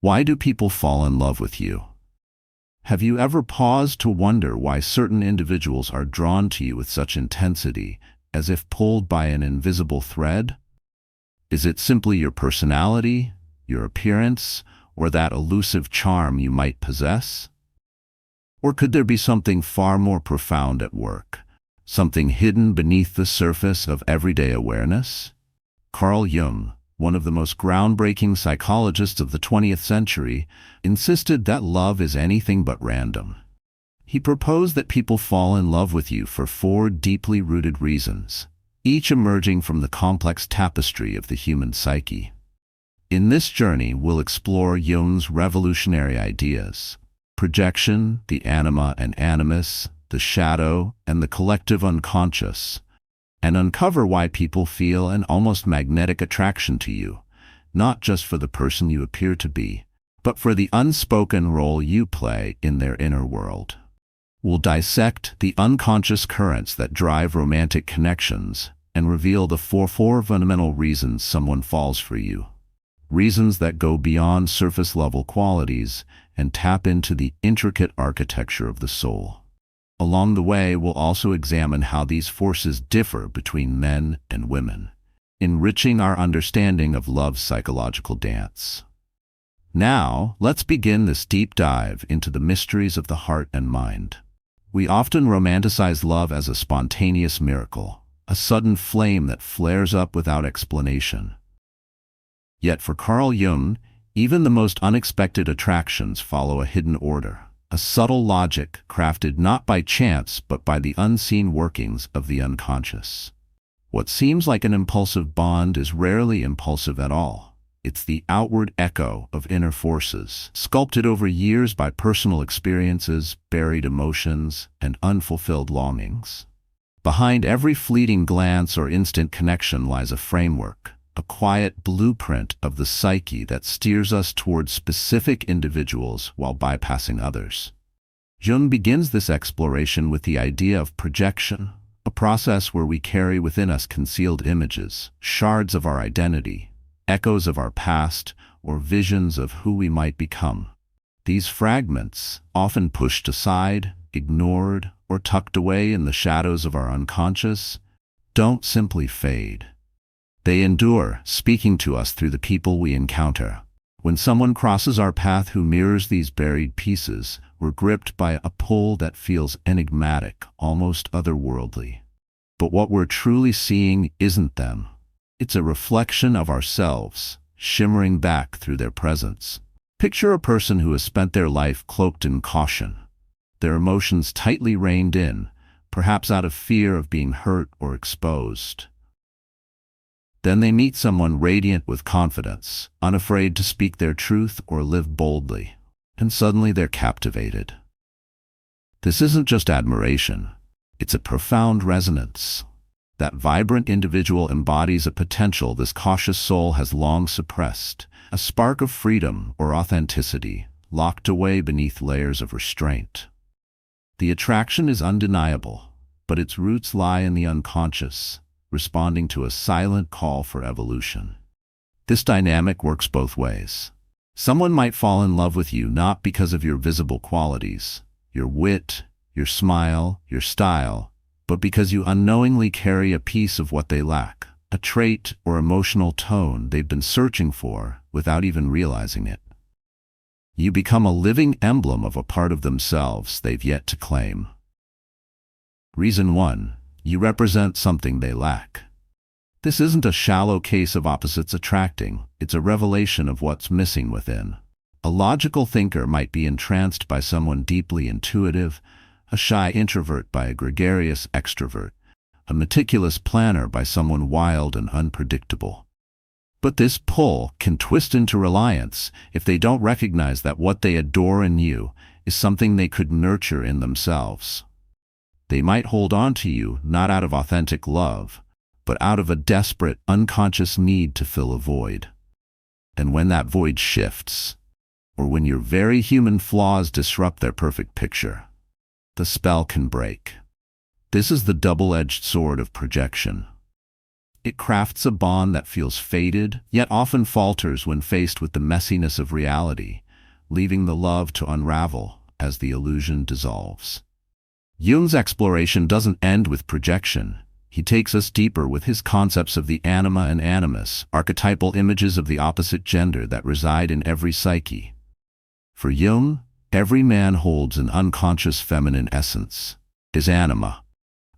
Why do people fall in love with you? Have you ever paused to wonder why certain individuals are drawn to you with such intensity, as if pulled by an invisible thread? Is it simply your personality, your appearance, or that elusive charm you might possess? Or could there be something far more profound at work, something hidden beneath the surface of everyday awareness? Carl Jung, one of the most groundbreaking psychologists of the 20th century, insisted that love is anything but random. He proposed that people fall in love with you for four deeply rooted reasons, each emerging from the complex tapestry of the human psyche. In this journey, we'll explore Jung's revolutionary ideas: projection, the anima and animus, the shadow, and the collective unconscious, and uncover why people feel an almost magnetic attraction to you, not just for the person you appear to be, but for the unspoken role you play in their inner world. We'll dissect the unconscious currents that drive romantic connections and reveal the four fundamental reasons someone falls for you. Reasons that go beyond surface-level qualities and tap into the intricate architecture of the soul. Along the way, we'll also examine how these forces differ between men and women, enriching our understanding of love's psychological dance. Now, let's begin this deep dive into the mysteries of the heart and mind. We often romanticize love as a spontaneous miracle, a sudden flame that flares up without explanation. Yet for Carl Jung, even the most unexpected attractions follow a hidden order, a subtle logic crafted not by chance but by the unseen workings of the unconscious. What seems like an impulsive bond is rarely impulsive at all. It's the outward echo of inner forces, sculpted over years by personal experiences, buried emotions, and unfulfilled longings. Behind every fleeting glance or instant connection lies a framework, a quiet blueprint of the psyche that steers us toward specific individuals while bypassing others. Jung begins this exploration with the idea of projection, a process where we carry within us concealed images, shards of our identity, echoes of our past, or visions of who we might become. These fragments, often pushed aside, ignored, or tucked away in the shadows of our unconscious, don't simply fade. They endure, speaking to us through the people we encounter. When someone crosses our path who mirrors these buried pieces, we're gripped by a pull that feels enigmatic, almost otherworldly. But what we're truly seeing isn't them. It's a reflection of ourselves, shimmering back through their presence. Picture a person who has spent their life cloaked in caution, their emotions tightly reined in, perhaps out of fear of being hurt or exposed. Then they meet someone radiant with confidence, unafraid to speak their truth or live boldly, and suddenly they're captivated. This isn't just admiration, it's a profound resonance. That vibrant individual embodies a potential this cautious soul has long suppressed, a spark of freedom or authenticity, locked away beneath layers of restraint. The attraction is undeniable, but its roots lie in the unconscious, responding to a silent call for evolution. This dynamic works both ways. Someone might fall in love with you not because of your visible qualities, your wit, your smile, your style, but because you unknowingly carry a piece of what they lack, a trait or emotional tone they've been searching for without even realizing it. You become a living emblem of a part of themselves they've yet to claim. Reason 1. You represent something they lack. This isn't a shallow case of opposites attracting, it's a revelation of what's missing within. A logical thinker might be entranced by someone deeply intuitive, a shy introvert by a gregarious extrovert, a meticulous planner by someone wild and unpredictable. But this pull can twist into reliance if they don't recognize that what they adore in you is something they could nurture in themselves. They might hold on to you not out of authentic love, but out of a desperate, unconscious need to fill a void. And when that void shifts, or when your very human flaws disrupt their perfect picture, the spell can break. This is the double-edged sword of projection. It crafts a bond that feels fated, yet often falters when faced with the messiness of reality, leaving the love to unravel as the illusion dissolves. Jung's exploration doesn't end with projection. He takes us deeper with his concepts of the anima and animus, archetypal images of the opposite gender that reside in every psyche. For Jung, every man holds an unconscious feminine essence, his anima,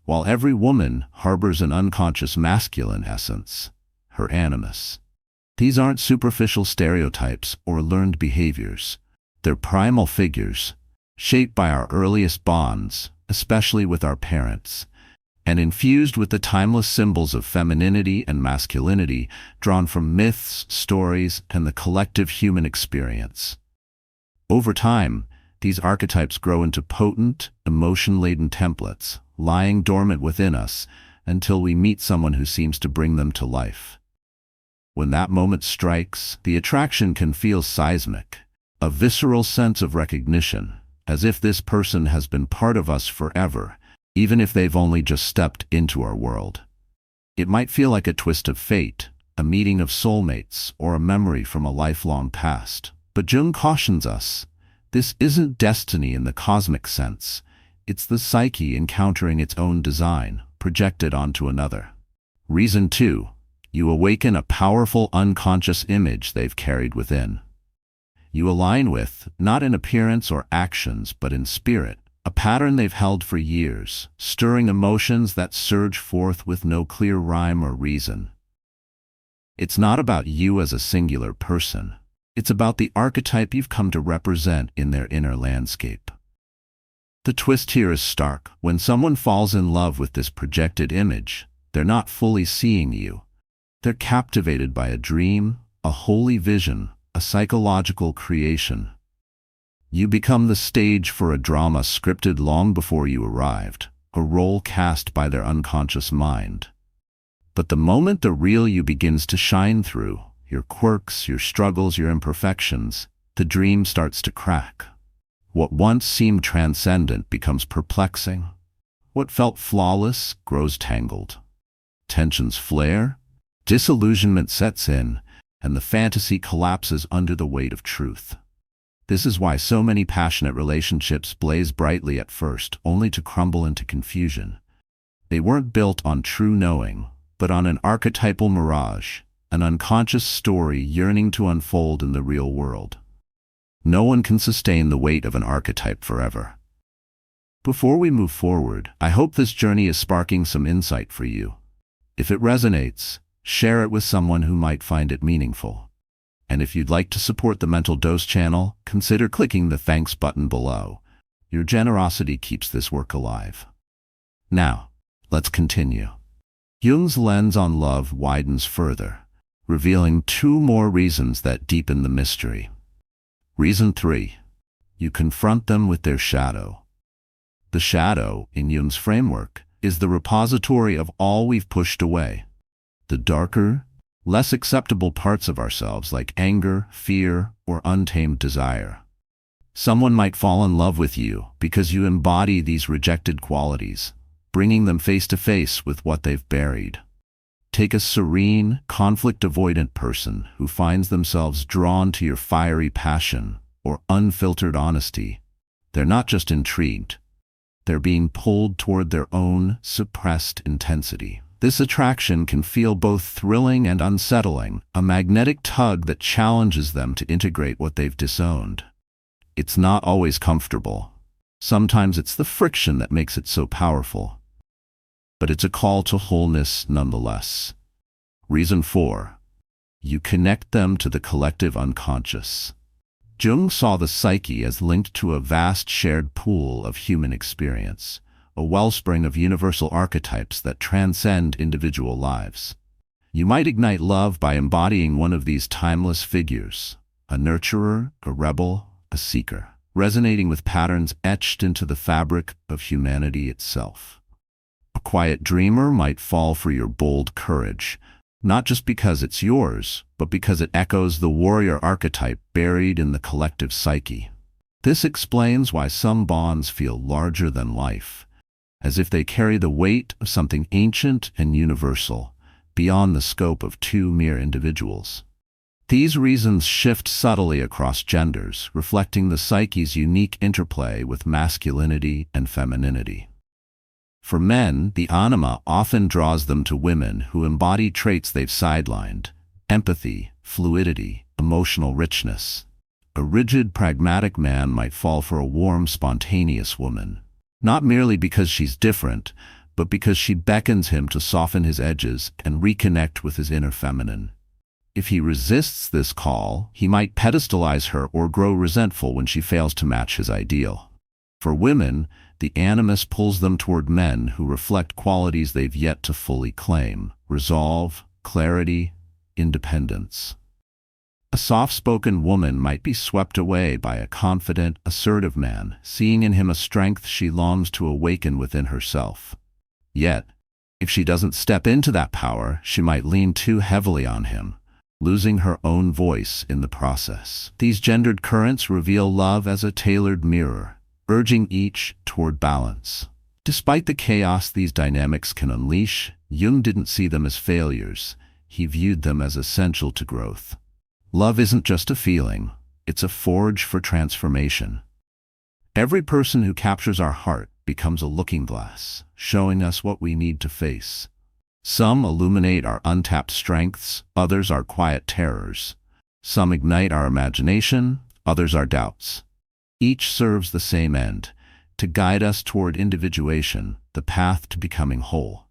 while every woman harbors an unconscious masculine essence, her animus. These aren't superficial stereotypes or learned behaviors. They're primal figures, shaped by our earliest bonds, especially with our parents, and infused with the timeless symbols of femininity and masculinity drawn from myths, stories, and the collective human experience. Over time, these archetypes grow into potent, emotion-laden templates, lying dormant within us until we meet someone who seems to bring them to life. When that moment strikes, the attraction can feel seismic, a visceral sense of recognition, as if this person has been part of us forever, even if they've only just stepped into our world. It might feel like a twist of fate, a meeting of soulmates, or a memory from a lifelong past. But Jung cautions us, this isn't destiny in the cosmic sense. It's the psyche encountering its own design, projected onto another. Reason 2. You awaken a powerful unconscious image they've carried within. You align with, not in appearance or actions, but in spirit, a pattern they've held for years, stirring emotions that surge forth with no clear rhyme or reason. It's not about you as a singular person. It's about the archetype you've come to represent in their inner landscape. The twist here is stark. When someone falls in love with this projected image, they're not fully seeing you. They're captivated by a dream, a holy vision, a psychological creation. You become the stage for a drama scripted long before you arrived, a role cast by their unconscious mind. But the moment the real you begins to shine through, your quirks, your struggles, your imperfections, the dream starts to crack. What once seemed transcendent becomes perplexing. What felt flawless grows tangled. Tensions flare, disillusionment sets in, and the fantasy collapses under the weight of truth. This is why so many passionate relationships blaze brightly at first, only to crumble into confusion. They weren't built on true knowing, but on an archetypal mirage, an unconscious story yearning to unfold in the real world. No one can sustain the weight of an archetype forever. Before we move forward, I hope this journey is sparking some insight for you. If it resonates, share it with someone who might find it meaningful. And if you'd like to support the Mental Dose channel, consider clicking the thanks button below. Your generosity keeps this work alive. Now, let's continue. Jung's lens on love widens further, revealing 2 more reasons that deepen the mystery. Reason 3. You confront them with their shadow. The shadow, in Jung's framework, is the repository of all we've pushed away. The darker, less acceptable parts of ourselves like anger, fear, or untamed desire. Someone might fall in love with you because you embody these rejected qualities, bringing them face to face with what they've buried. Take a serene, conflict-avoidant person who finds themselves drawn to your fiery passion or unfiltered honesty. They're not just intrigued. They're being pulled toward their own suppressed intensity. This attraction can feel both thrilling and unsettling, a magnetic tug that challenges them to integrate what they've disowned. It's not always comfortable. Sometimes it's the friction that makes it so powerful. But it's a call to wholeness nonetheless. Reason 4. You connect them to the collective unconscious. Jung saw the psyche as linked to a vast shared pool of human experience, a wellspring of universal archetypes that transcend individual lives. You might ignite love by embodying one of these timeless figures, a nurturer, a rebel, a seeker, resonating with patterns etched into the fabric of humanity itself. A quiet dreamer might fall for your bold courage, not just because it's yours, but because it echoes the warrior archetype buried in the collective psyche. This explains why some bonds feel larger than life, as if they carry the weight of something ancient and universal, beyond the scope of two mere individuals. These reasons shift subtly across genders, reflecting the psyche's unique interplay with masculinity and femininity. For men, the anima often draws them to women who embody traits they've sidelined: empathy, fluidity, emotional richness. A rigid, pragmatic man might fall for a warm, spontaneous woman, not merely because she's different, but because she beckons him to soften his edges and reconnect with his inner feminine. If he resists this call, he might pedestalize her or grow resentful when she fails to match his ideal. For women, the animus pulls them toward men who reflect qualities they've yet to fully claim: resolve, clarity, independence. A soft-spoken woman might be swept away by a confident, assertive man, seeing in him a strength she longs to awaken within herself. Yet, if she doesn't step into that power, she might lean too heavily on him, losing her own voice in the process. These gendered currents reveal love as a tailored mirror, urging each toward balance. Despite the chaos these dynamics can unleash, Jung didn't see them as failures. He viewed them as essential to growth. Love isn't just a feeling, it's a forge for transformation. Every person who captures our heart becomes a looking glass, showing us what we need to face. Some illuminate our untapped strengths, others our quiet terrors. Some ignite our imagination, others our doubts. Each serves the same end: to guide us toward individuation, the path to becoming whole.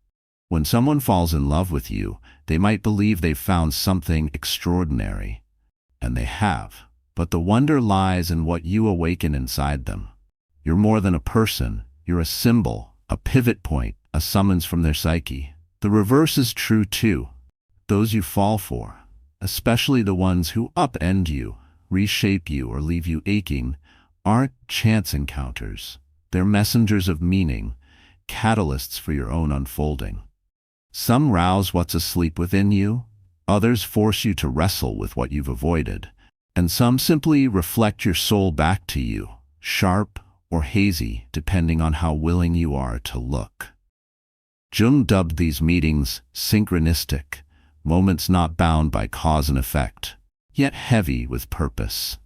When someone falls in love with you, they might believe they've found something extraordinary. And they have. But the wonder lies in what you awaken inside them. You're more than a person. You're a symbol, a pivot point, a summons from their psyche. The reverse is true too. Those you fall for, especially the ones who upend you, reshape you, or leave you aching, aren't chance encounters. They're messengers of meaning, catalysts for your own unfolding. Some rouse what's asleep within you, others force you to wrestle with what you've avoided, and some simply reflect your soul back to you, sharp or hazy, depending on how willing you are to look. Jung dubbed these meetings synchronistic, moments not bound by cause and effect, yet heavy with purpose.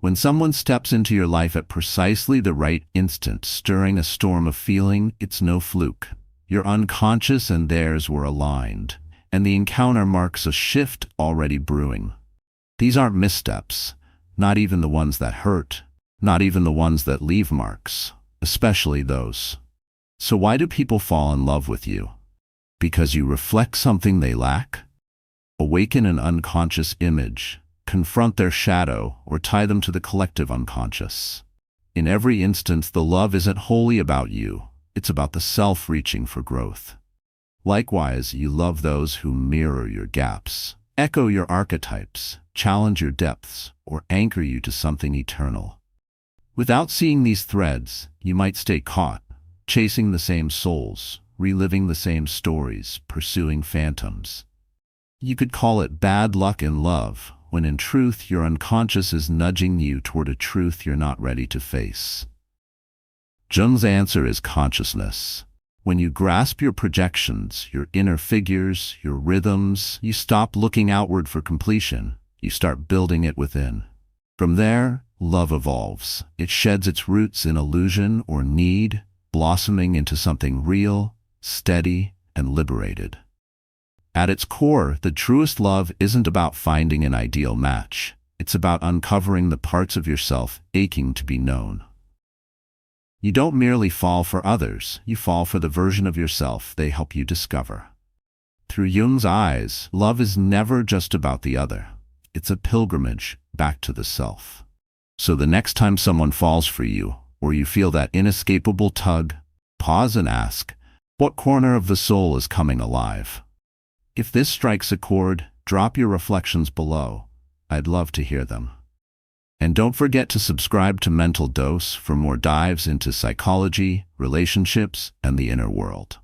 When someone steps into your life at precisely the right instant, stirring a storm of feeling, it's no fluke. Your unconscious and theirs were aligned, and the encounter marks a shift already brewing. These aren't missteps, not even the ones that hurt, not even the ones that leave marks, especially those. So why do people fall in love with you? Because you reflect something they lack? Awaken an unconscious image, confront their shadow, or tie them to the collective unconscious. In every instance, the love isn't wholly about you. It's about the self reaching for growth. Likewise, you love those who mirror your gaps, echo your archetypes, challenge your depths, or anchor you to something eternal. Without seeing these threads, you might stay caught, chasing the same souls, reliving the same stories, pursuing phantoms. You could call it bad luck in love, when in truth your unconscious is nudging you toward a truth you're not ready to face. Jung's answer is consciousness. When you grasp your projections, your inner figures, your rhythms, you stop looking outward for completion. You start building it within. From there, love evolves. It sheds its roots in illusion or need, blossoming into something real, steady, and liberated. At its core, the truest love isn't about finding an ideal match. It's about uncovering the parts of yourself aching to be known. You don't merely fall for others, you fall for the version of yourself they help you discover. Through Jung's eyes, love is never just about the other. It's a pilgrimage back to the self. So the next time someone falls for you, or you feel that inescapable tug, pause and ask, what corner of the soul is coming alive? If this strikes a chord, drop your reflections below. I'd love to hear them. And don't forget to subscribe to Mental Dose for more dives into psychology, relationships, and the inner world.